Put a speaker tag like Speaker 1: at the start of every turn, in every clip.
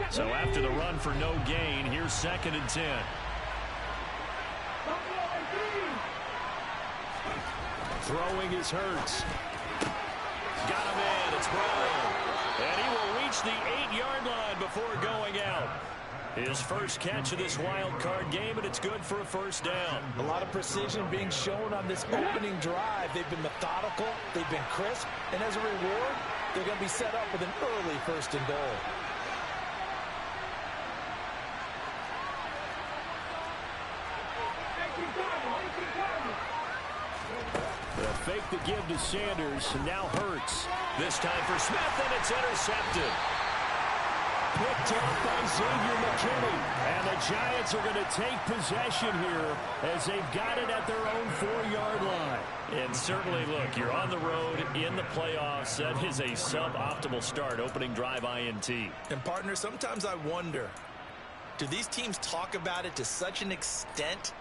Speaker 1: So after the run for no gain, here's 2nd and 10. Throwing is Hurts. Got him in. It's Brown. And he will reach the 8-yard line before going out. His first catch of this wild card game, and it's good for a first down.
Speaker 2: A lot of precision being shown on this opening drive. They've been methodical, they've been crisp, and as a reward, they're going to be set up with an early 1st and goal.
Speaker 1: The fake the give to Sanders, and now Hurts. This time for Smith, and it's intercepted. Picked off by Xavier McKinney. And the Giants are going to take possession here as they've got it at their own 4-yard line. And certainly, look, you're on the road in the playoffs. That is a suboptimal start, opening drive INT.
Speaker 2: And, partner, sometimes I wonder, do these teams talk about it to such an extent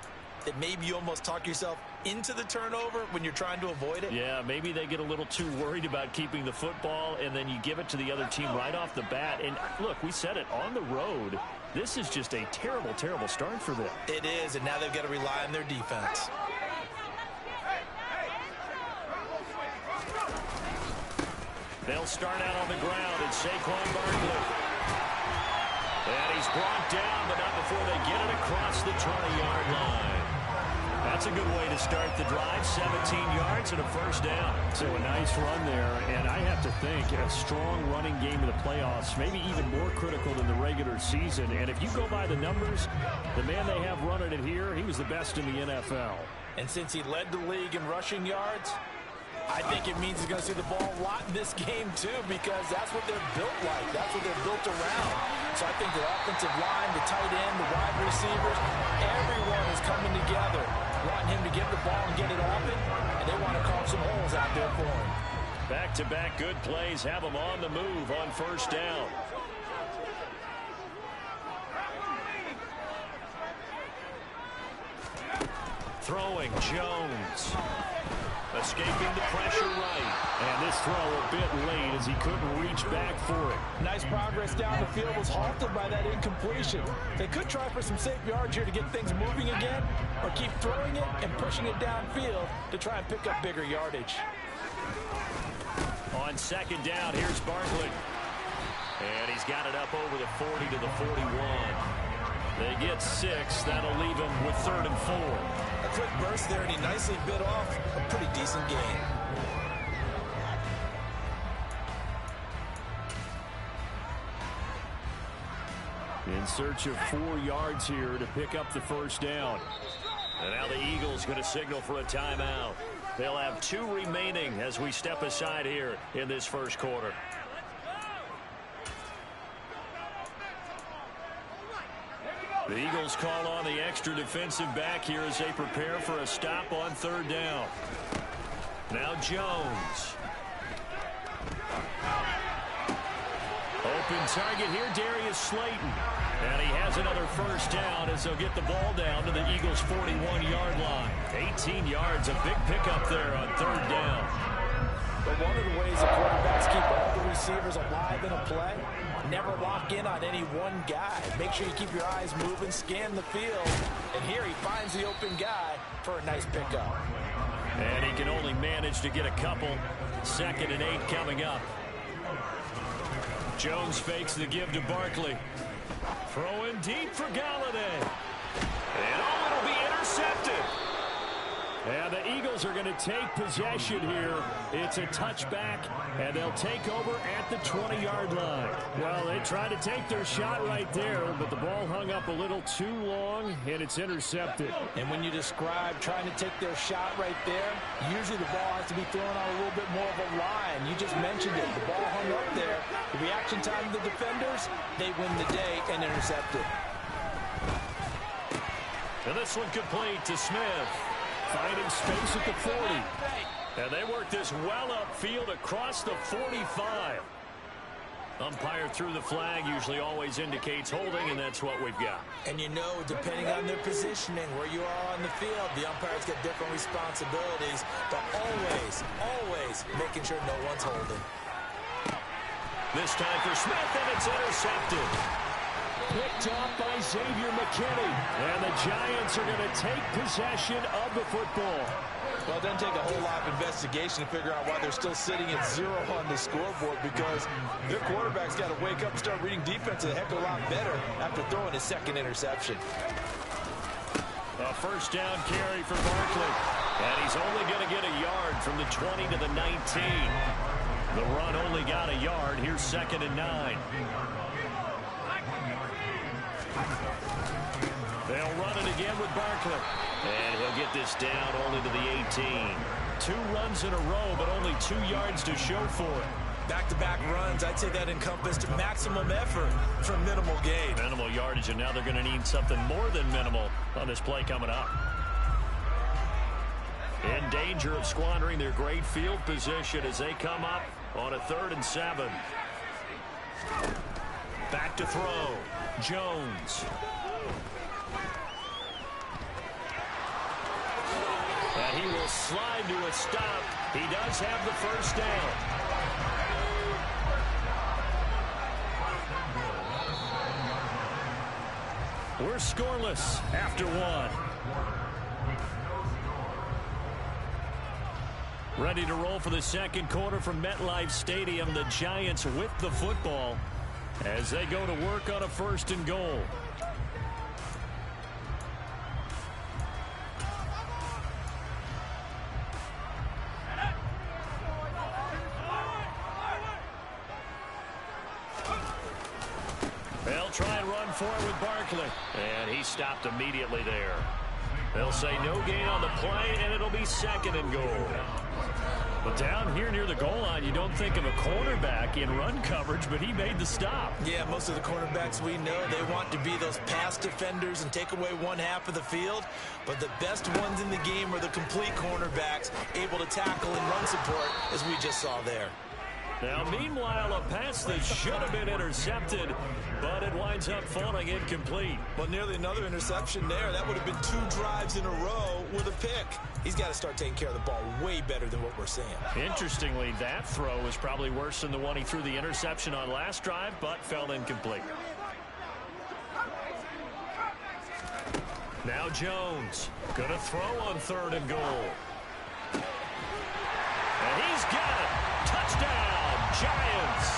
Speaker 2: that maybe you almost talk yourself into the turnover when you're trying to avoid it?
Speaker 1: Yeah, maybe they get a little too worried about keeping the football, and then you give it to the other team right off the bat. And look, we said it, on the road, this is just a terrible, terrible start for them.
Speaker 2: It is, and now they've got to rely on their defense.
Speaker 1: They'll start out on the ground. It's Saquon Barkley. And he's brought down, but not before they get it across the 20-yard line. That's a good way to start the drive. 17 yards and a first down.
Speaker 3: So a nice run there, and I have to think a strong running game in the playoffs, maybe even more critical than the regular season. And if you go by the numbers, the man they have running it here, he was the best in the NFL.
Speaker 2: And since he led the league in rushing yards, I think it means he's going to see the ball a lot in this game, too, because that's what they're built like. That's what they're built around. So I think the offensive line, the tight end, the wide receivers, everyone is coming together, wanting him to get the ball and get it open, and they want to carve some holes out there for him.
Speaker 1: Back-to-back good plays have him on the move on first down. Throwing, Jones. Escaping the pressure right.
Speaker 3: And this throw a bit late as he couldn't reach back for it.
Speaker 2: Nice progress down the field was halted by that incompletion. They could try for some safe yards here to get things moving again, or keep throwing it and pushing it downfield to try and pick up bigger yardage.
Speaker 1: On second down, here's Barkley. And he's got it up over the 40 to the 41. They get 6. That'll leave him with 3rd and 4.
Speaker 2: A quick burst there, and he nicely bit off a pretty decent gain.
Speaker 3: In search of 4 yards here to pick up the first down.
Speaker 1: And now the Eagles going to signal for a timeout. They'll have 2 remaining as we step aside here in this first quarter. The Eagles call on the extra defensive back here as they prepare for a stop on 3rd down. Now Jones. Open target here, Darius Slayton. And he has another first down as they'll get the ball down to the Eagles' 41-yard line. 18 yards, a big pickup there on 3rd down.
Speaker 2: But one of the ways the quarterbacks keep all the receivers alive in a play, never lock in on any one guy. Make sure you keep your eyes moving, scan the field. And here he finds the open guy for a nice pickup.
Speaker 1: And he can only manage to get a couple. 2nd and 8 coming up. Jones fakes the give to Barkley. Throwing deep for Galladay. And it'll be intercepted.
Speaker 3: And the Eagles are going to take possession here. It's a touchback, and they'll take over at the 20-yard line. Well, they tried to take their shot right there, but the ball hung up a little too long, and it's intercepted.
Speaker 2: And when you describe trying to take their shot right there, usually the ball has to be thrown on a little bit more of a line. You just mentioned it. The ball hung up there. The reaction time of the defenders, they win the day and intercepted.
Speaker 1: And this one complete to Smith.
Speaker 3: Finding space at the 40.
Speaker 1: And they work this well upfield across the 45. Umpire threw the flag, usually always indicates holding, and that's what we've got.
Speaker 2: And you know, depending on their positioning, where you are on the field, the umpires get different responsibilities, but always making sure no one's holding.
Speaker 1: This time for Smith, and it's intercepted.
Speaker 3: picked off by Xavier McKinney. And the Giants are going to take possession of the football.
Speaker 2: Well, it doesn't take a whole lot of investigation to figure out why they're still sitting at 0 on the scoreboard, because their quarterback's got to wake up and start reading defense a heck of a lot better after throwing his second interception.
Speaker 3: A first down carry for Barkley. And he's only going to get a yard from the 20 to the 19. The run only got a yard. Here's 2nd and 9. They'll run it again with Barkley. And he'll get this down only to the 18. 2 runs in a row, but only 2 yards to show for it.
Speaker 2: Back-to-back runs, I'd say that encompassed maximum effort for minimal gain.
Speaker 3: Minimal yardage, and now they're going to need something more than minimal on this play coming up. In danger of squandering their great field position as they come up on a 3rd and 7. Back to throw. Jones. And he will slide to a stop. He does have the first down. We're scoreless after 1. Ready to roll for the second quarter from MetLife Stadium. The Giants with the football as they go to work on a 1st and goal. They'll try and run forward with Barkley. And he stopped immediately there. They'll say no gain on the play, and it'll be 2nd and goal. But down here near the goal line, you don't think of a cornerback in run coverage, but he made the stop.
Speaker 2: Yeah, most of the cornerbacks we know, they want to be those pass defenders and take away one half of the field. But the best ones in the game are the complete cornerbacks, able to tackle and run support, as we just saw there.
Speaker 3: Now, meanwhile, a pass that should have been intercepted, but it winds up falling incomplete.
Speaker 2: Well, nearly another interception there. That would have been 2 drives in a row with a pick. He's got to start taking care of the ball way better than what we're seeing.
Speaker 3: Interestingly, that throw was probably worse than the one he threw the interception on last drive, but fell incomplete. Now Jones going to throw on 3rd and goal. And he's got it. Touchdown, Giants.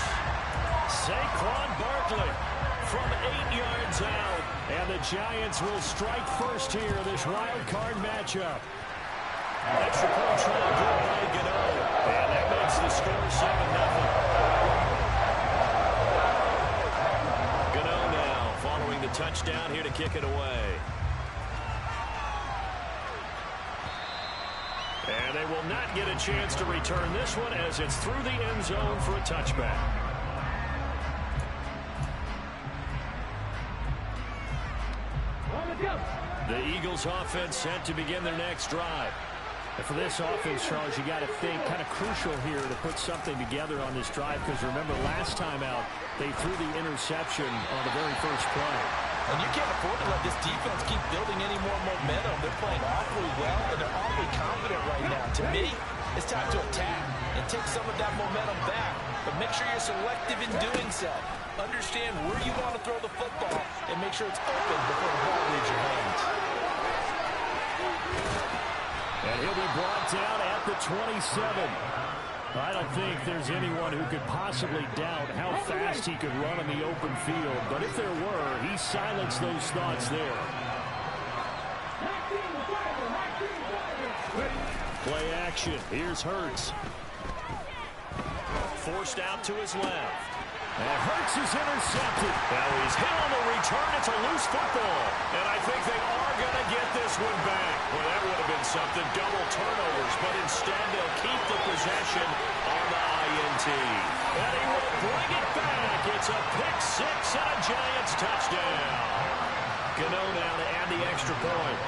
Speaker 3: Saquon Barkley from 8 yards out. And the Giants will strike first here in this wild card matchup. Extra point try good by Gano. And that makes the score 7-0. Gano now following the touchdown here to kick it away. And they will not get a chance to return this one as it's through the end zone for a touchback. The Eagles offense set to begin their next drive. And for this offense, Charles, you got to think kind of crucial here to put something together on this drive, because remember last time out they threw the interception on the very first play.
Speaker 2: And you can't afford to let this defense keep building any more momentum. They're playing awfully well, and they're awfully confident right now. To me, it's time to attack and take some of that momentum back. But make sure you're selective in doing so. Understand where you want to throw the football and make sure it's open before the ball leaves your hands.
Speaker 3: And he'll be brought down at the 27. I don't think there's anyone who could possibly doubt how fast he could run on the open field. But if there were, he silenced those thoughts there. Play action. Here's Hurts. Forced out to his left. And Hurts is intercepted. Now he's hit on the return. It's a loose football. And I think they are going to get this one back. Well, that would have been something. Double turnovers. But instead, they'll keep the possession on the INT. And he will bring it back. It's a pick 6 and a Giants touchdown. Gano now to add the extra point.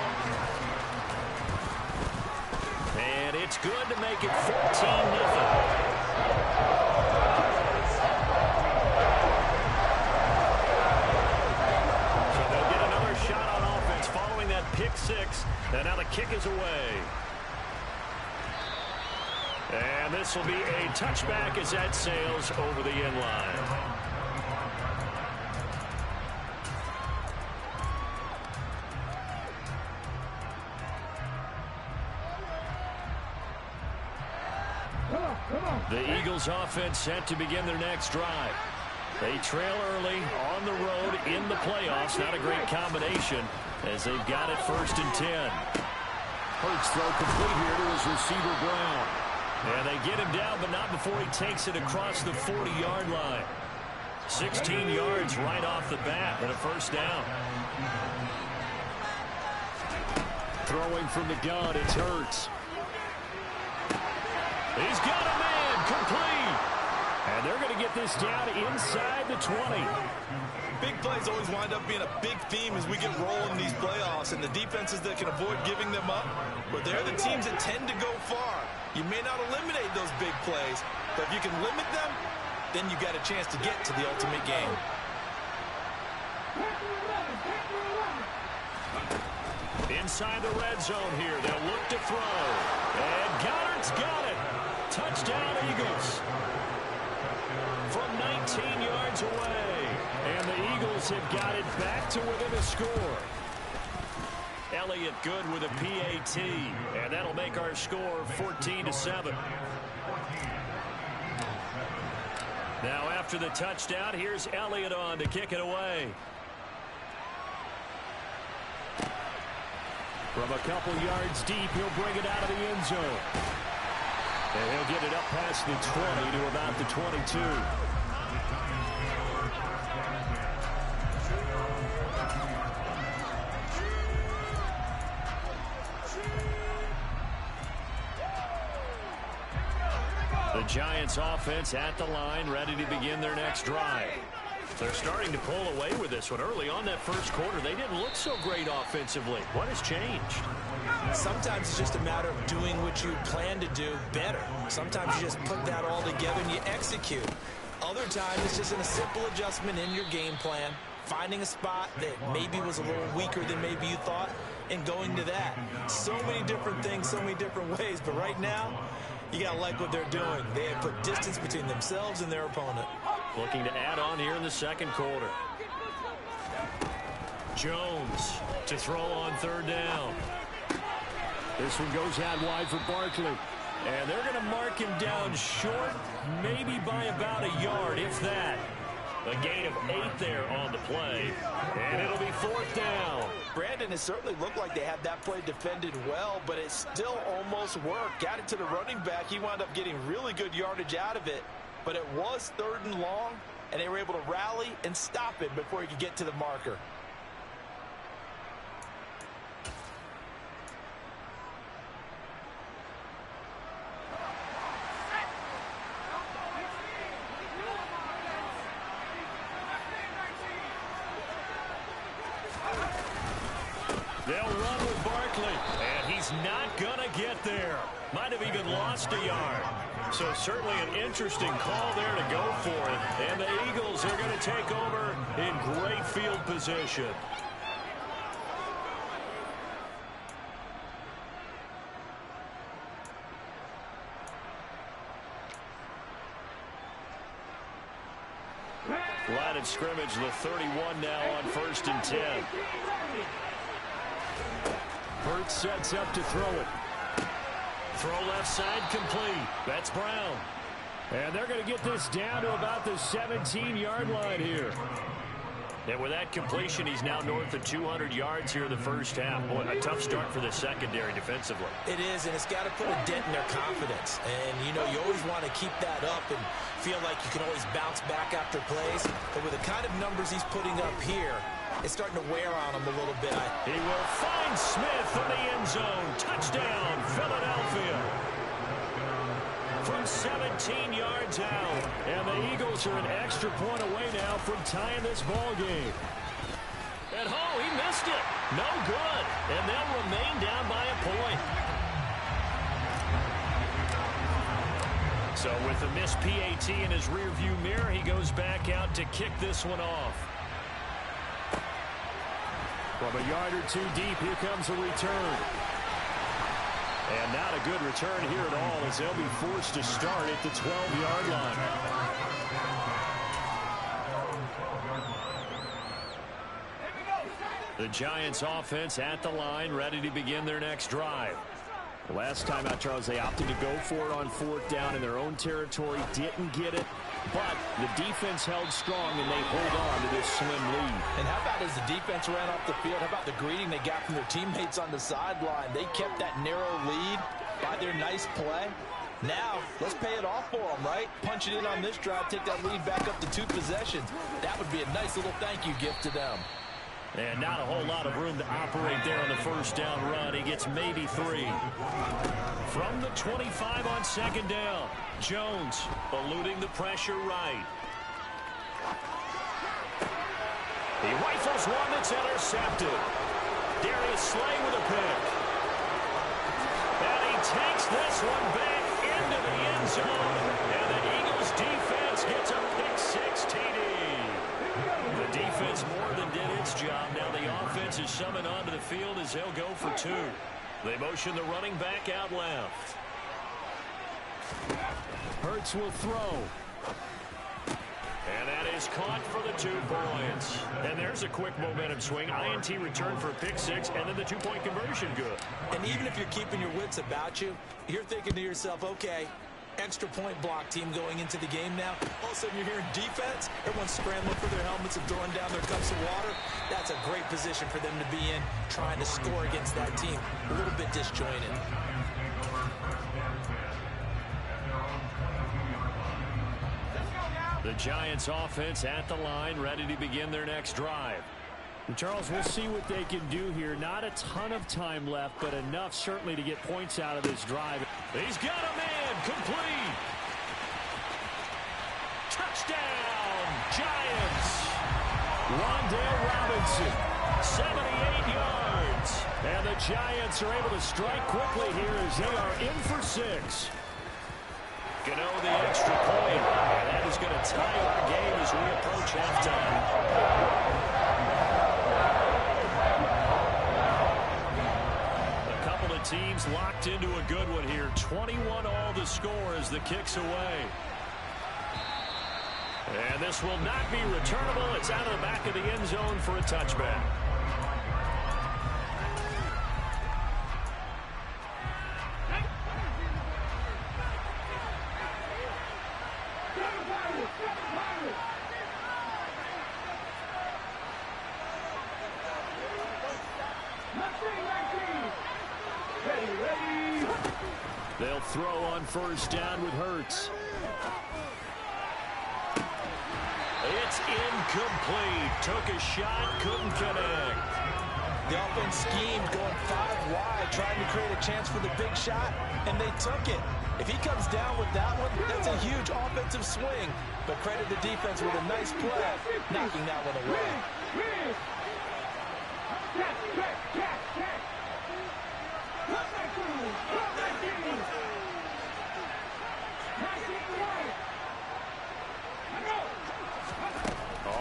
Speaker 3: And it's good to make it 14-0. Pick 6, and now the kick is away. And this will be a touchback as that sails over the end line. The Eagles offense set to begin their next drive. They trail early on the road in the playoffs. Not a great combination as they've got it 1st and 10.
Speaker 1: Hurts throw complete here to his receiver Brown.
Speaker 3: And they get him down, but not before he takes it across the 40-yard line. 16 yards right off the bat and a 1st down.
Speaker 1: Throwing from the gun, it's Hurts.
Speaker 3: He's got a man, complete. And they're going to get this down inside the 20.
Speaker 2: Big plays always wind up being a big theme as we get rolling in these playoffs, and the defenses that can avoid giving them up, but they're the teams that tend to go far. You may not eliminate those big plays, but if you can limit them, then you got a chance to get to the ultimate game.
Speaker 3: Inside the red zone here, they'll look to throw. And Goddard's got it. Touchdown, Eagles. From 19 yards away. And the Eagles have got it back to within a score. Elliott good with a PAT. And that'll make our score 14-7. Now after the touchdown, here's Elliott on to kick it away.
Speaker 1: From a couple yards deep, he'll bring it out of the end zone. And he'll get it up past the 20 to about the 22.
Speaker 3: The Giants offense at the line, ready to begin their next drive. They're starting to pull away with this one. Early on that 1st quarter, they didn't look so great offensively. What has changed?
Speaker 2: Sometimes it's just a matter of doing what you plan to do better. Sometimes you just put that all together and you execute. Other times it's just a simple adjustment in your game plan, finding a spot that maybe was a little weaker than maybe you thought, and going to that. So many different things, so many different ways, but right now, you got to like what they're doing. They have put distance between themselves and their opponent.
Speaker 3: Looking to add on here in the 2nd quarter. Jones to throw on 3rd down.
Speaker 1: This one goes out wide for Barkley.
Speaker 3: And they're going to mark him down short, maybe by about a yard, if that. A gain of 8 there on the play. And it'll be 4th down.
Speaker 2: Brandon, it certainly looked like they had that play defended well, but it still almost worked. Got it to the running back. He wound up getting really good yardage out of it. But it was 3rd and long, and they were able to rally and stop it before he could get to the marker.
Speaker 3: They'll run with Barkley, and he's not going to get there. Might have even lost a yard. So certainly an interesting call there to go for it. And the Eagles are going to take over in great field position. Line of scrimmage, the 31 now on 1st and 10.
Speaker 1: Hurts sets up to throw it.
Speaker 3: Throw left side complete. That's Brown.
Speaker 1: And they're going to get this down to about the 17-yard line here.
Speaker 3: And with that completion, he's now north of 200 yards here in the 1st half. Boy, a tough start for the secondary defensively.
Speaker 2: It is, and it's got to put a dent in their confidence. And, you know, you always want to keep that up and feel like you can always bounce back after plays. But with the kind of numbers he's putting up here, it's starting to wear on him a little bit.
Speaker 3: He will find Smith in the end zone. Touchdown, Philadelphia. From 17 yards out.
Speaker 1: And the Eagles are an extra point away now from tying this ball game.
Speaker 3: And he missed it. No good. And they'll remain down by a point. So with the missed PAT in his rearview mirror, he goes back out to kick this one off.
Speaker 1: From a yard or two deep, here comes a return.
Speaker 3: And not a good return here at all as they'll be forced to start at the 12-yard line. The Giants offense at the line, ready to begin their next drive. Last time out, Charles, they opted to go for it on 4th down in their own territory. Didn't get it, but the defense held strong, and they hold on to this slim lead.
Speaker 2: And how about as the defense ran off the field, how about the greeting they got from their teammates on the sideline? They kept that narrow lead by their nice play. Now, let's pay it off for them, right? Punch it in on this drive, take that lead back up to 2 possessions. That would be a nice little thank you gift to them.
Speaker 3: And not a whole lot of room to operate there on the 1st down run. He gets maybe 3. From the 25 on 2nd down, Jones eluding the pressure right. He rifles one that's intercepted. Darius Slay with a pick. And he takes this one back into the end zone. And the Eagles defense gets a pick-6 TD. The defense more than did its job. Now the offense is summoned onto the field as they'll go for 2. They motion the running back out left. Hurts will throw. And that is caught for the 2 points. And there's a quick momentum swing. INT return for a pick-6, and then the 2-point conversion good.
Speaker 2: And even if you're keeping your wits about you, you're thinking to yourself, okay, extra point block team going into the game now. All of a sudden you're hearing defense. Everyone's scrambling for their helmets and throwing down their cups of water. That's a great position for them to be in, trying to score against that team. A little bit disjointed.
Speaker 3: The Giants offense at the line, ready to begin their next drive. And Charles, we'll see what they can do here. Not a ton of time left, but enough certainly to get points out of this drive. He's got a man, complete. Touchdown, Giants. Wan'Dale Robinson, 78 yards. And the Giants are able to strike quickly here as they are in for 6. Gano the extra point. And that is going to tie our game as we approach halftime. A couple of teams locked into a good one here. 21 all the score as the kick's away. And this will not be returnable. It's out of the back of the end zone for a touchback. They'll throw on 1st down with Hurts. It's incomplete. Took a shot, couldn't connect.
Speaker 2: The offense schemed, going 5 wide, trying to create a chance for the big shot, and they took it. If he comes down with that one, that's a huge offensive swing. But credit the defense with a nice play, knocking that one away.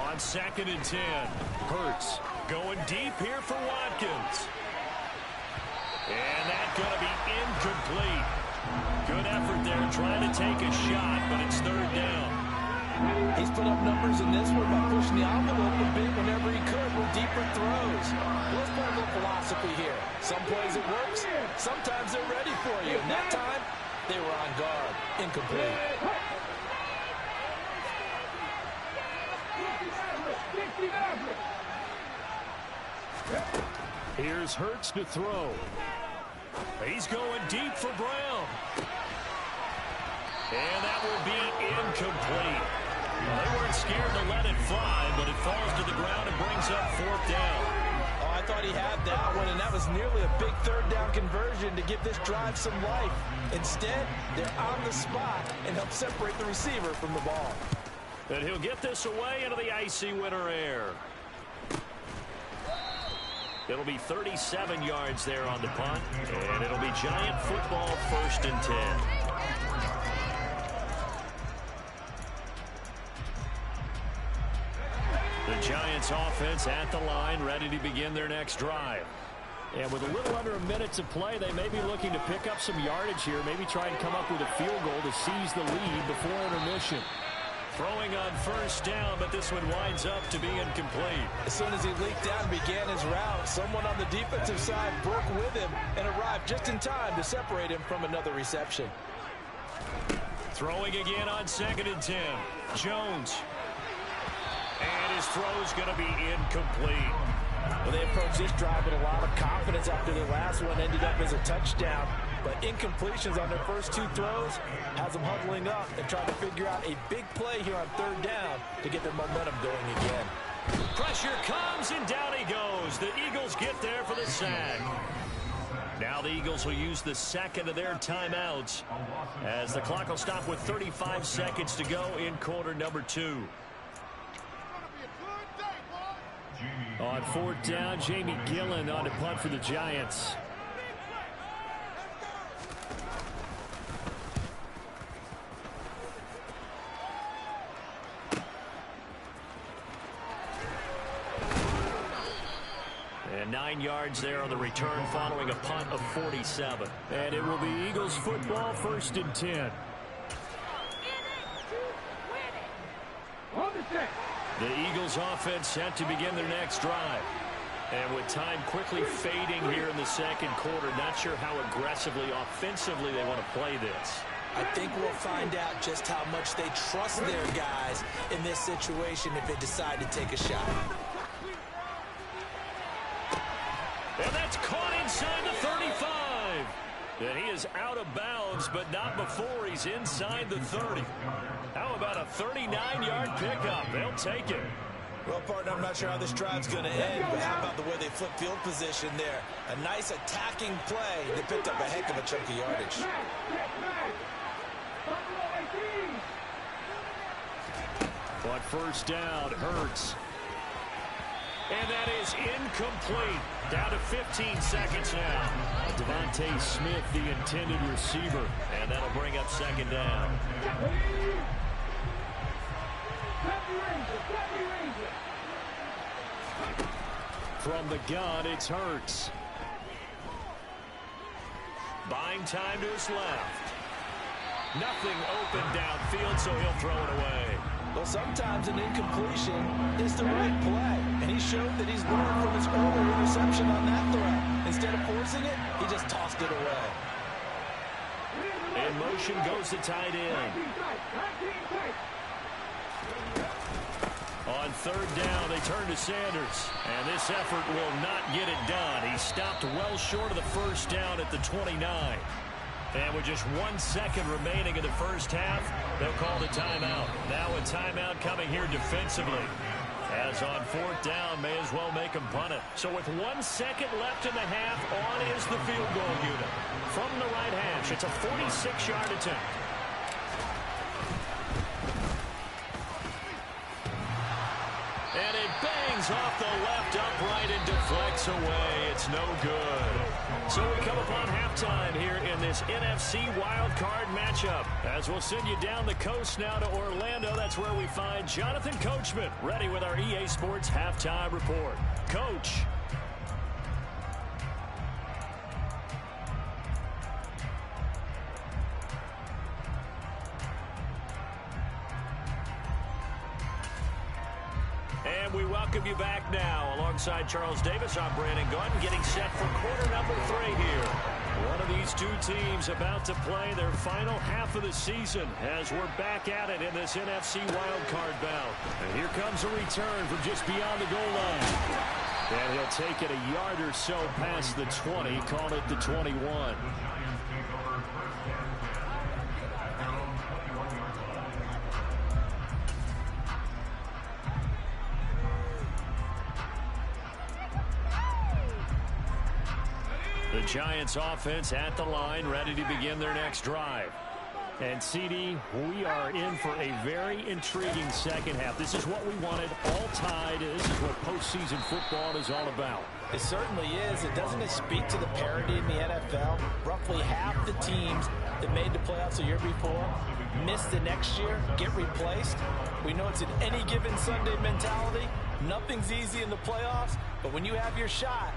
Speaker 2: On 2nd and 10, Hurts going deep here for Watkins. And that's going to be incomplete. Good effort there trying to take a shot, but it's 3rd down. He's put up numbers in this one by pushing the envelope a bit whenever he could with deeper throws. Let's play a little philosophy here. Some plays it works, sometimes they're ready for you. And that time, they were on guard. Incomplete.
Speaker 3: Here's Hurts to throw. He's going deep for Brown. And that will be incomplete. They weren't scared to let it fly, but it falls to the ground and brings up 4th down.
Speaker 2: Oh, I thought he had that one, and that was nearly a big 3rd down conversion to give this drive some life. Instead, they're on the spot and help separate the receiver from the ball.
Speaker 3: And he'll get this away into the icy winter air. It'll be 37 yards there on the punt, and it'll be Giant football 1st and 10. The Giants offense at the line, ready to begin their next drive. And with a little under a minute to play, they may be looking to pick up some yardage here, maybe try and come up with a field goal to seize the lead before intermission. Throwing on first down, but this one winds up to be incomplete.
Speaker 2: As soon as he leaked out and began his route, someone on the defensive side broke with him and arrived just in time to separate him from another reception.
Speaker 3: Throwing again on 2nd and 10. Jones. And his throw's going to be incomplete.
Speaker 2: Well, they approached this drive with a lot of confidence after the last one ended up as a touchdown. But incompletions on their first 2 throws has them huddling up and trying to figure out a big play here on 3rd down to get their momentum going again.
Speaker 3: Pressure comes, and down he goes. The Eagles get there for the sack. Now the Eagles will use the second of their timeouts as the clock will stop with 35 seconds to go in quarter number 2. On 4th down, Jamie Gillen on to punt for the Giants. And 9 yards there on the return following a punt of 47. And it will be Eagles football, 1st and 10. The Eagles offense set to begin their next drive. And with time quickly fading here in the 2nd quarter, not sure how aggressively, offensively they want to play this.
Speaker 2: I think we'll find out just how much they trust their guys in this situation if they decide to take a shot.
Speaker 3: And that's caught inside the 35. And he is out of bounds, but not before he's inside the 30. How about a 39-yard pickup? They'll take it.
Speaker 2: Well, partner, I'm not sure how this drive's going to end, but how about the way they flip field position there? A nice attacking play. They picked up a heck of a chunk of yardage.
Speaker 3: On 1st down, Hurts. And that is incomplete. Down to 15 seconds now. Devontae Smith, the intended receiver. And that'll bring up 2nd down. From the gun, it's Hurts. Buying time to his left. Nothing open downfield, so he'll throw it away.
Speaker 2: Well, sometimes an incompletion is the right play, and he showed that he's learned from his earlier interception on that throw. Instead of forcing it, he just tossed it away.
Speaker 3: In motion goes the tight end. On 3rd down, they turn to Sanders, and this effort will not get it done. He stopped well short of the 1st down at the 29. And with just 1 second remaining in the first half, they'll call the timeout. Now a timeout coming here defensively. As on 4th down, may as well make them punt it. So with 1 second left in the half, on is the field goal unit. From the right hash, it's a 46-yard attempt. And it bangs off the left upright and deflects away. It's no good. So we come upon halftime here in this NFC wildcard matchup. As we'll send you down the coast now to Orlando, that's where we find Jonathan Coachman ready with our EA Sports halftime report. Coach. And we welcome you back now. Alongside Charles Davis, I'm Brandon Gunn, getting set for quarter number 3 here. One of these 2 teams about to play their final half of the season as we're back at it in this NFC wildcard bout. And here comes a return from just beyond the goal line. And he'll take it a yard or so past the 20, call it the 21. The Giants offense at the line, ready to begin their next drive. And CD, we are in for a very intriguing second half. This is what we wanted, all tied. This is what postseason football is all about.
Speaker 2: It certainly is. Doesn't it speak to the parity in the NFL? Roughly half the teams that made the playoffs a year before miss the next year, get replaced. We know it's an any given Sunday mentality. Nothing's easy in the playoffs, but when you have your shot,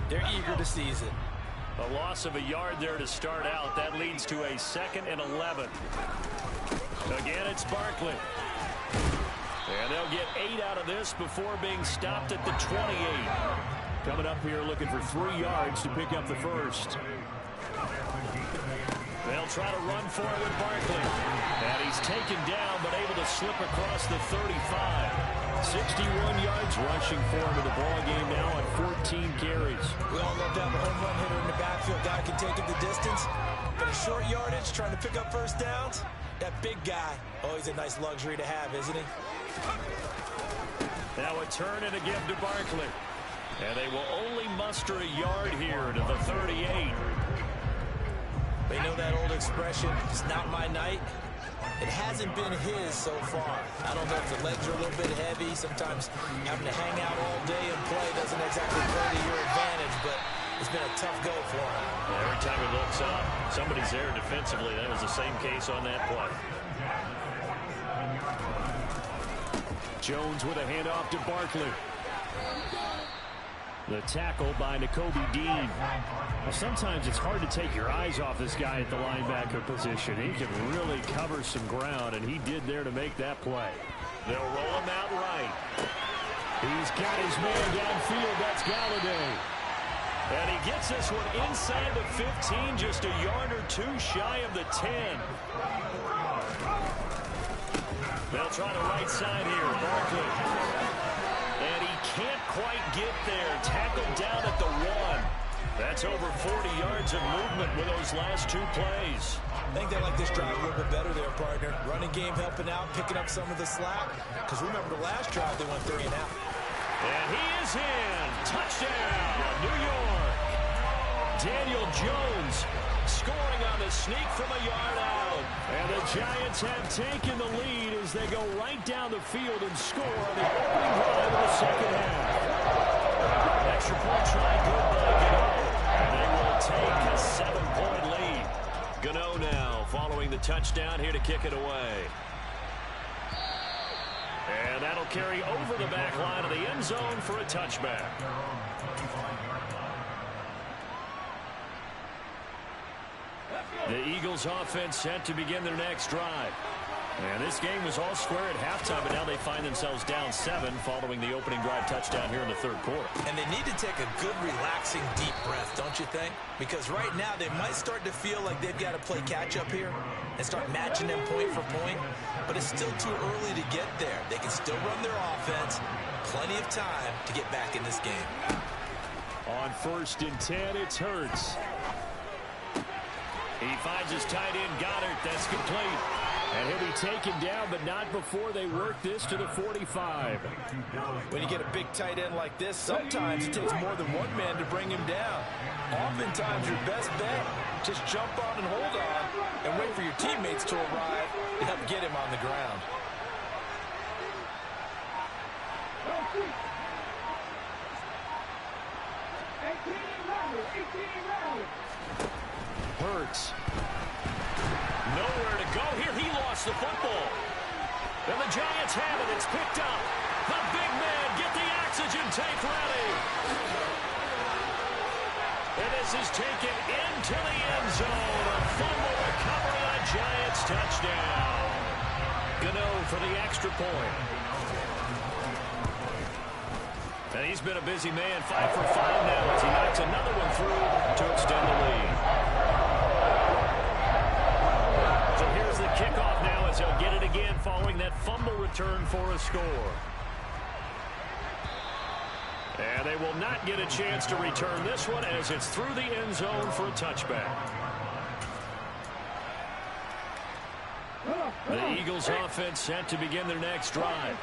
Speaker 2: they're eager to seize it.
Speaker 3: A loss of a yard there to start out. That leads to a 2nd and 11. Again, it's Barkley.
Speaker 1: And they'll get 8 out of this before being stopped at the 28. Coming up here looking for 3 yards to pick up the first. They'll try to run for it with Barkley. And he's taken down, but able to slip across the 35. 61 yards rushing for him in the ball game now on 14 carries.
Speaker 2: We all love to have a home run hitter in the backfield. Guy can take it the distance. But a short yardage, trying to pick up first downs. That big guy, always a nice luxury to have, isn't he?
Speaker 1: Now a turn and a give to Barkley. And they will only muster a yard here to the 38.
Speaker 2: They know that old expression, it's not my night. It hasn't been his so far. I don't know if the legs are a little bit heavy. Sometimes having to hang out all day and play doesn't exactly play to your advantage, but it's been a tough go for him.
Speaker 1: Every time he looks up, somebody's there defensively. That was the same case on that play. Jones with a handoff to Barkley. The tackle by Nakobe Dean. Well, sometimes it's hard to take your eyes off this guy at the linebacker position. He can really cover some ground, and he did there to make that play. They'll roll him out right. He's got his man downfield. That's Galladay. And he gets this one inside the 15, just a yard or 2 shy of the 10. They'll try the right side here. Barkley. And he can't quite get there. Tackled down at the 1. That's over 40 yards of movement with those last 2 plays.
Speaker 2: I think they like this drive a little bit better there, partner. Running game helping out, picking up some of the slack. Because remember the last drive, they went 3 and out.
Speaker 1: And he is in. Touchdown, New York. Daniel Jones scoring on the sneak from a yard out. And the Giants have taken the lead as they go right down the field and score on the opening drive of the second half. Extra point try good by Gano. And they will take a 7-point lead. Gano now following the touchdown here to kick it away. And that'll carry over the back line of the end zone for a touchback. The Eagles offense set to begin their next drive. And this game was all square at halftime, but now they find themselves down 7 following the opening drive touchdown here in the 3rd quarter.
Speaker 2: And they need to take a good, relaxing, deep breath, don't you think? Because right now they might start to feel like they've got to play catch-up here and start matching them point for point. But it's still too early to get there. They can still run their offense. Plenty of time to get back in this game.
Speaker 1: On 1st and 10, it's Hurts. He finds his tight end, Goddard. That's complete. And he'll be taken down, but not before they work this to the 45.
Speaker 2: When you get a big tight end like this, sometimes it takes more than one man to bring him down. Oftentimes, your best bet, just jump on and hold on and wait for your teammates to arrive to help get him on the ground.
Speaker 1: Hurts. Nowhere to go here. He lost the football. And the Giants have it. It's picked up. The big man, get the oxygen tank ready. And this is taken into the end zone. A fumble recovery on Giants touchdown. Gano for the extra point. And he's been a busy man, 5 for 5 now as he knocks another one through to extend the lead. So here's the kickoff now as they'll get it again following that fumble return for a score. And they will not get a chance to return this one as it's through the end zone for a touchback. The Eagles offense set to begin their next drive.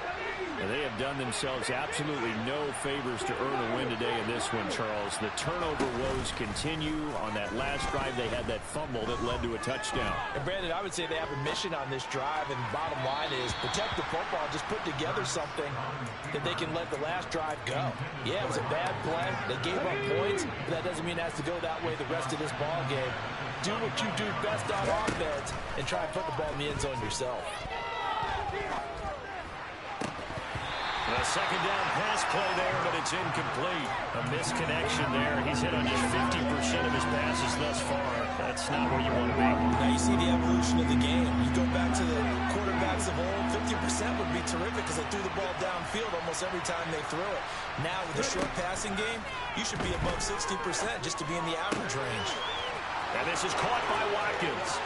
Speaker 1: And they have done themselves absolutely no favors to earn a win today in this one, Charles. The turnover woes continue. On that last drive, they had that fumble that led to a touchdown.
Speaker 2: And Brandon, I would say they have a mission on this drive, and bottom line is protect the football. Just put together something that they can let the last drive go. Yeah, it was a bad play. They gave up points, but that doesn't mean it has to go that way the rest of this ball game. Do what you do best on offense and try and put the ball in the end zone yourself.
Speaker 1: The second down pass play there, but it's incomplete. A misconnection there. He's hit on just 50% of his passes thus far. That's not where you want to be.
Speaker 2: Now you see the evolution of the game. You go back to the quarterbacks of old, 50% would be terrific because they threw the ball downfield almost every time they threw it. Now with the short passing game, you should be above 60% just to be in the average range.
Speaker 1: And this is caught by Watkins.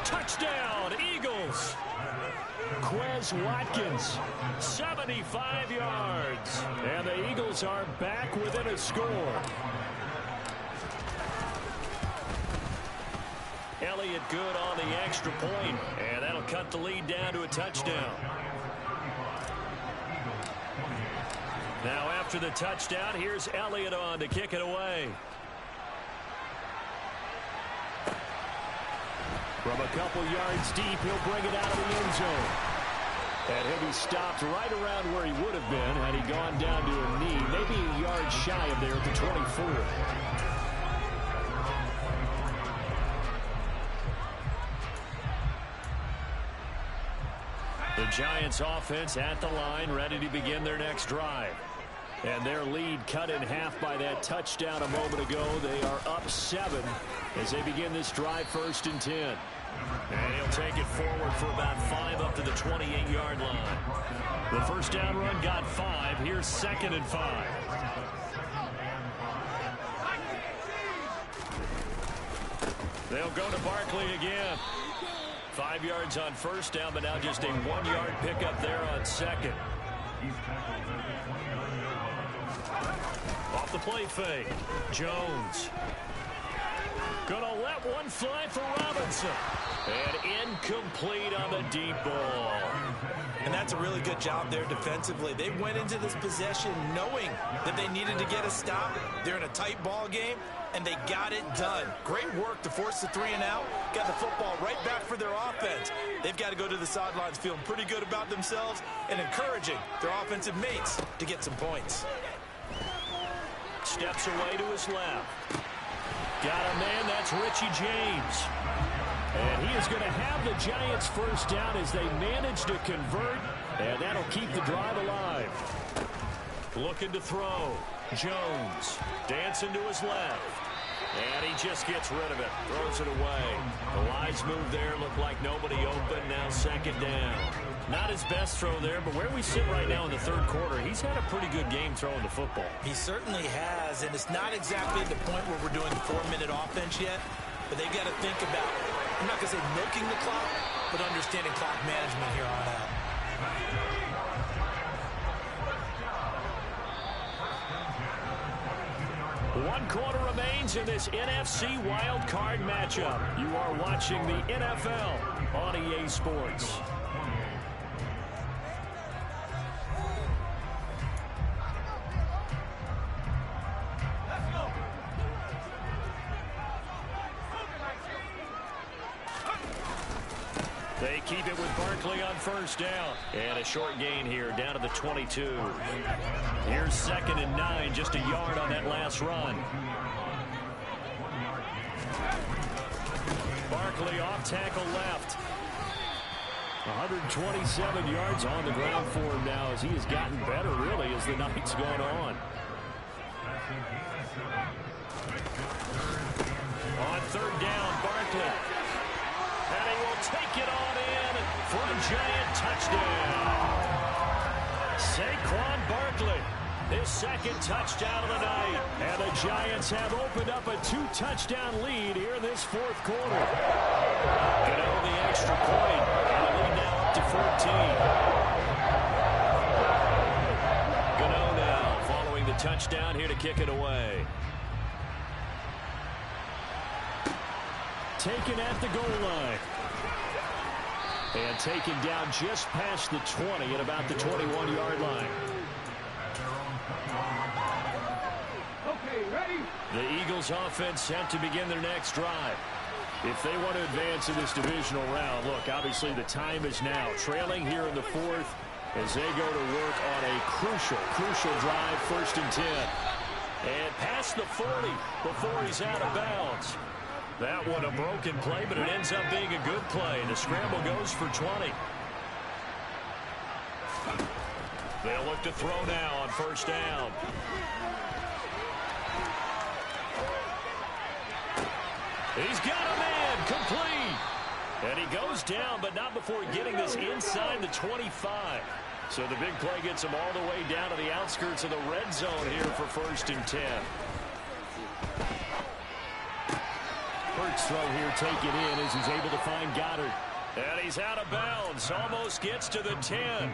Speaker 1: Touchdown, Eagles. Quez Watkins, 75 yards. And the Eagles are back within a score. Elliott good on the extra point, and that'll cut the lead down to a touchdown. Now after the touchdown, here's Elliott on to kick it away. From a couple yards deep, he'll bring it out of the end zone. And he'll be stopped right around where he would have been had he gone down to a knee, maybe a yard shy of there at the 24. The Giants offense at the line, ready to begin their next drive. And their lead cut in half by that touchdown a moment ago. They are up 7 as they begin this drive, 1st and 10. And he'll take it forward for about 5 up to the 28-yard line. The first down run got 5. Here's 2nd and 5. They'll go to Barkley again. 5 yards on first down, but now just a 1-yard pickup there on 2nd. Off the play fake. Jones. Gonna let one fly for Robinson. And incomplete on the deep ball.
Speaker 2: And that's a really good job there defensively. They went into this possession knowing that they needed to get a stop. They're in a tight ball game, and they got it done. Great work to force the 3 and out. Got the football right back for their offense. They've got to go to the sidelines feeling pretty good about themselves and encouraging their offensive mates to get some points.
Speaker 1: Steps away to his left. Got a man, that's Richie James. And he is going to have the Giants first down as they manage to convert, and that'll keep the drive alive. Looking to throw. Jones dancing to his left. And he just gets rid of it. Throws it away. The lines move there. Look like nobody open. Now 2nd down. Not his best throw there, but where we sit right now in the 3rd quarter, he's had a pretty good game throwing the football.
Speaker 2: He certainly has, and it's not exactly the point where we're doing 4-minute offense yet, but they've got to think about, I'm not going to say milking the clock, but understanding clock management here on out.
Speaker 1: One quarter remains in this NFC Wild Card matchup. You are watching the NFL on EA Sports. They keep it with Barkley on first down. And a short gain here down to the 22. Here's 2nd and 9, just a yard on that last run. Barkley off tackle left. 127 yards on the ground for him now as he has gotten better really as the night's gone on. On 3rd down, Barkley. And he will take it on in for a Giant touchdown. Saquon Barkley, his 2nd touchdown of the night. And the Giants have opened up a 2-touchdown lead here in this 4th quarter. Gano the extra point. And the lead now up to 14. Gano now following the touchdown here to kick it away. Taken at the goal line. And taken down just past the 20 at about the 21-yard line.
Speaker 4: Okay, ready?
Speaker 1: The Eagles offense set to begin their next drive. If they want to advance in this divisional round, look, obviously the time is now. Trailing here in the 4th as they go to work on a crucial drive, 1st and 10. And past the 40 before he's out of bounds. That one a broken play, but it ends up being a good play. The scramble goes for 20. They'll look to throw now on first down. He's got a man, complete. And he goes down, but not before getting this inside the 25. So the big play gets him all the way down to the outskirts of the red zone here for 1st and 10. Hurts throw here taken in as he's able to find Goddard. And he's out of bounds. Almost gets to the 10.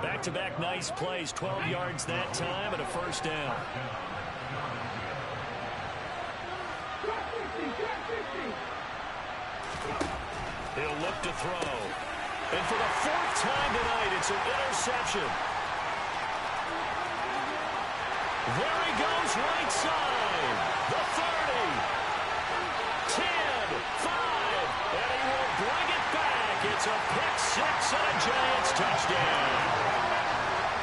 Speaker 1: Back-to-back nice plays. 12 yards that time and a first down. He'll look to throw. And for the 4th time tonight, it's an interception. There he goes, right side. The 30. 10, 5, and he will bring it back. It's a pick-6 and a Giants touchdown.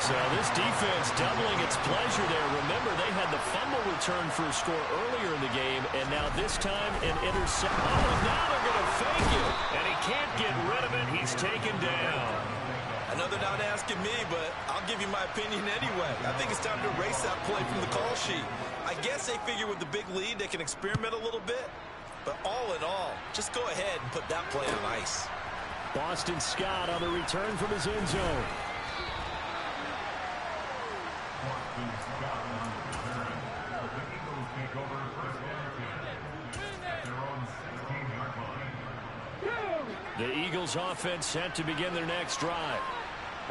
Speaker 1: So this defense doubling its pleasure there. Remember, they had the fumble return for a score earlier in the game, and now this time an interception. Oh, now they're going to fake it, and he can't get rid of it. He's taken down.
Speaker 2: I know they're not asking me, but I'll give you my opinion anyway. I think it's time to erase that play from the call sheet. I guess they figure with the big lead they can experiment a little bit. But all in all, just go ahead and put that play on ice.
Speaker 3: Boston Scott on the return from his end zone. The Eagles offense set to begin their next drive.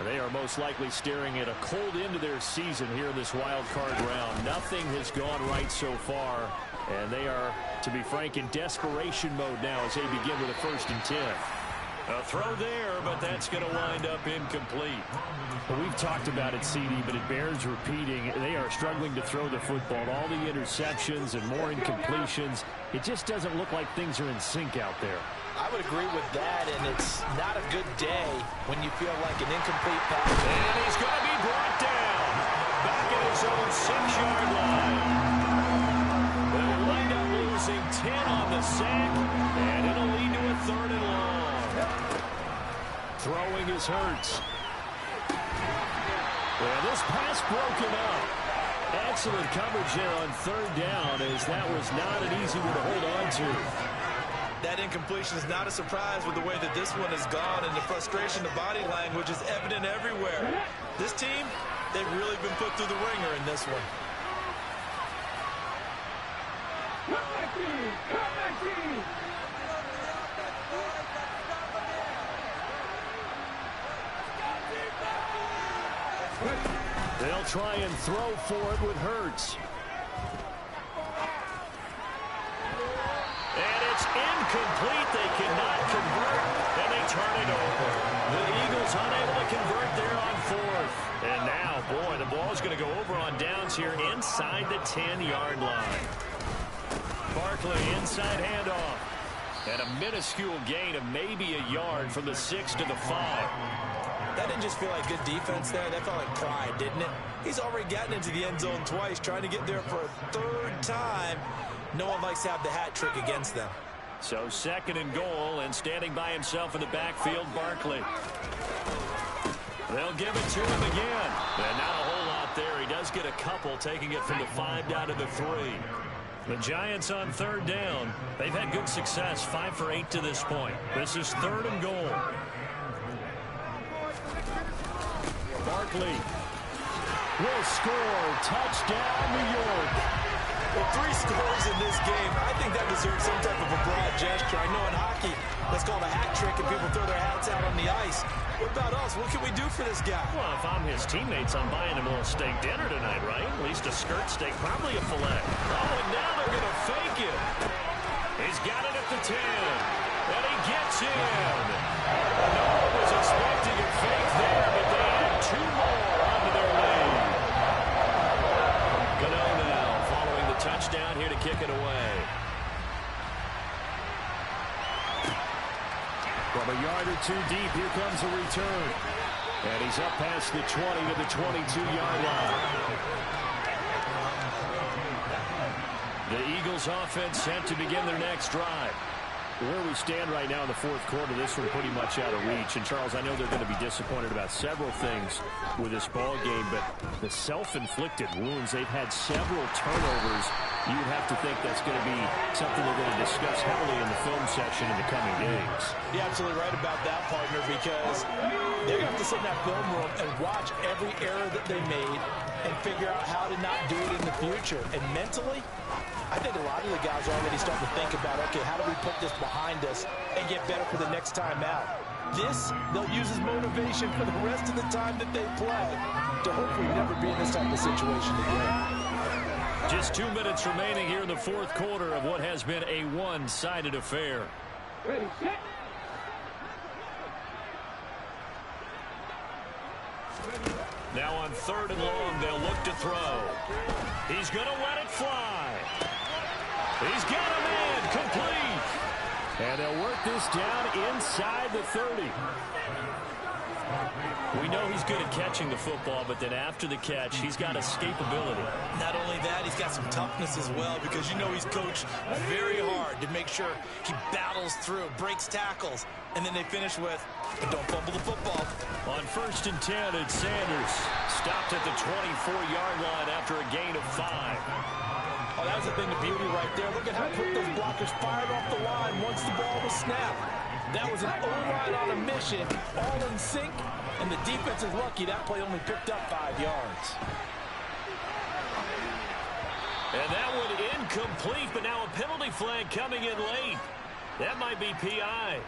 Speaker 3: They are most likely staring at a cold end to their season here in this wild card round. Nothing has gone right so far, and they are, to be frank, in desperation mode now as they begin with a 1st and 10. A throw there, but that's going to wind up incomplete. Well, we've talked about it, CD, but it bears repeating. They are struggling to throw the football. All the interceptions and more incompletions. It just doesn't look like things are in sync out there.
Speaker 2: I would agree with that, and it's not a good day when you feel like an incomplete pass.
Speaker 1: And he's going to be brought down back at his own 6-yard line. They'll wind up losing 10 on the sack, and it'll lead to a 3rd and long. Throwing is Hurts. Well, this pass broken up. Excellent coverage there on 3rd down, as that was not an easy one to hold on to.
Speaker 2: That incompletion is not a surprise with the way that this one has gone, and the frustration, the body language is evident everywhere. This team, they've really been put through the ringer in this one.
Speaker 4: Come back, team! Come back, team!
Speaker 3: They'll try and throw for it with Hurts.
Speaker 1: And it's incomplete. They cannot convert, and they turn it over. The Eagles unable to convert there on 4th. And now, boy, the ball's going to go over on downs here inside the 10-yard line. Barkley inside handoff. And a minuscule gain of maybe a yard from the 6 to the 5.
Speaker 2: That didn't just feel like good defense there. That felt like pride, didn't it? He's already gotten into the end zone twice, trying to get there for a 3rd time. No one likes to have the hat trick against them.
Speaker 1: So 2nd and goal, and standing by himself in the backfield, Barkley. They'll give it to him again. And not a whole lot there. He does get a couple, taking it from the 5 down to the 3. The Giants on 3rd down. They've had good success, 5 for 8 to this point. This is 3rd and goal. Barkley will score. Touchdown, New York.
Speaker 2: Well, 3 scores in this game. I think that deserves some type of a broad gesture. I know in hockey, that's called a hat trick, and people throw their hats out on the ice. What about us? What can we do for this guy?
Speaker 1: Well, if I'm his teammates, I'm buying him a little steak dinner tonight, right? At least a skirt steak, probably a filet. Oh, and now they're going to fake it. He's got it at the 10. And he gets in. No one was expecting a fake there, but they add 2 more onto their lead. Gano now following the touchdown here to kick it away.
Speaker 3: From a yard or 2 deep, here comes a return. And he's up past the 20 to the 22-yard line. The
Speaker 1: Eagles offense set to begin their next drive.
Speaker 3: Where we stand right now in the fourth quarter, this one pretty much out of reach. And, Charles, I know they're going to be disappointed about several things with this ball game, but the self-inflicted wounds, they've had several turnovers. You would have to think that's going to be something they're going to discuss heavily in the film section in the coming days.
Speaker 2: You're absolutely right about that, partner, because they're going to have to sit in that film room and watch every error that they made and figure out how to not do it in the future. And mentally, I think a lot of the guys are already starting to think about, okay, how do we put this behind us and get better for the next time out? This, they'll use as motivation for the rest of the time that they play to hopefully never be in this type of situation again.
Speaker 1: Just 2 minutes remaining here in the fourth quarter of what has been a one-sided affair.
Speaker 4: Ready, set.
Speaker 1: Now on 3rd and long, they'll look to throw. He's going to let it fly. He's got a man complete.
Speaker 3: And they'll work this down inside the 30.
Speaker 1: We know he's good at catching the football, but then after the catch, he's got escapability.
Speaker 2: Not only that, he's got some toughness as well, because you know he's coached very hard to make sure he battles through, breaks tackles, and then they finish with, don't fumble the football.
Speaker 1: On 1st and 10, it's Sanders. Stopped at the 24-yard line after a gain of 5.
Speaker 2: Oh, that was a thing of beauty right there. Look at how quick those blockers fired off the line once the ball was snapped. That was an O-line on a mission, all in sync, and the defense is lucky that play only picked up 5 yards.
Speaker 1: And that one incomplete, but now a penalty flag coming in late. That might be PI.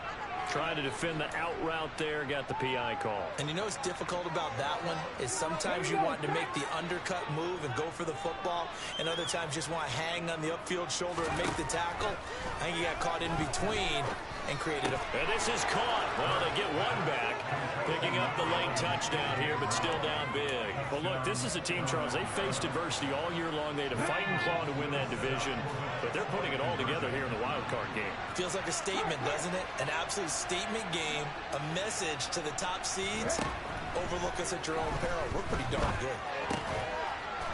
Speaker 1: Trying to defend the out route there, got the PI call.
Speaker 2: And you know what's difficult about that one is sometimes you want to make the undercut move and go for the football, and other times just want to hang on the upfield shoulder and make the tackle. I think he got caught in between and created a...
Speaker 1: And this is caught. Well, they get one back, picking up the late touchdown here, but still down big.
Speaker 3: Well, look, this is a team, Charles, they faced adversity all year long. They had a fighting claw to win that division, but they're putting it all together here in the wild card game.
Speaker 2: Feels like a statement, doesn't it? An absolute statement game, a message to the top seeds. Overlook us at your own peril. We're pretty darn good.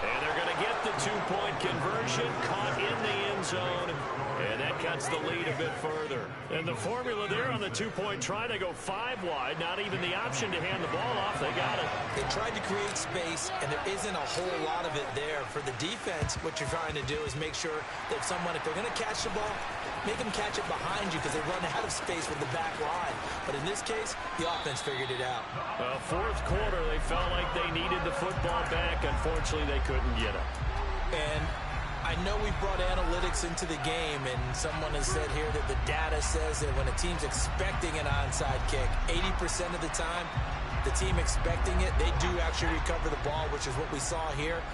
Speaker 1: And they're going to get the 2-point conversion, caught in the end zone, and that cuts the lead a bit further.
Speaker 3: And the formula there on the 2-point try to go 5 wide, not even the option to hand the ball off. They got it.
Speaker 2: They tried to create space, and there isn't a whole lot of it there. For the defense, what you're trying to do is make sure that if they're going to catch the ball, make them catch it behind you because they run out of space with the back line. But in this case, the offense figured it out.
Speaker 3: Well, fourth quarter, they felt like they needed the football back. Unfortunately, they couldn't get it.
Speaker 2: And I know we brought analytics into the game, and someone has said here that the data says that when a team's expecting an onside kick, 80% of the time, the team expecting it, they do actually recover the ball, which is what we saw here.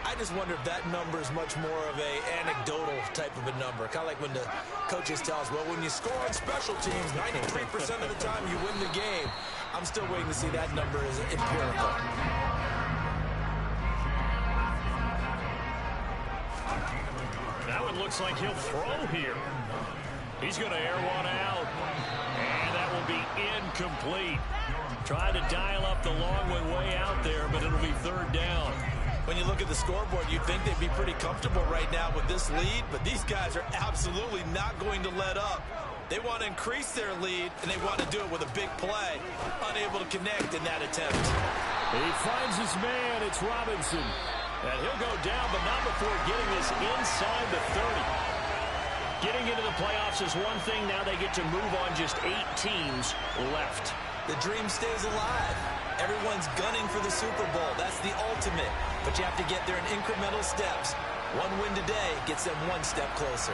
Speaker 2: I just wonder if that number is much more of a anecdotal type of a number. Kind of like when the coaches tell us, well, when you score on special teams, 93% of the time you win the game. I'm still waiting to see that number as empirical.
Speaker 3: That one looks like he'll throw here. He's going to air one out. And that will be incomplete. Trying to dial up the long one way out there, but it'll be 3rd down.
Speaker 2: When you look at the scoreboard, you'd think they'd be pretty comfortable right now with this lead, but these guys are absolutely not going to let up. They want to increase their lead, and they want to do it with a big play. Unable to connect in that attempt.
Speaker 3: He finds his man. It's Robinson. And he'll go down, but not before getting this inside the 30. Getting into the playoffs is one thing. Now they get to move on just 8 teams left.
Speaker 2: The dream stays alive. Everyone's gunning for the Super Bowl. That's the ultimate. But you have to get there in incremental steps. One win today gets them one step closer.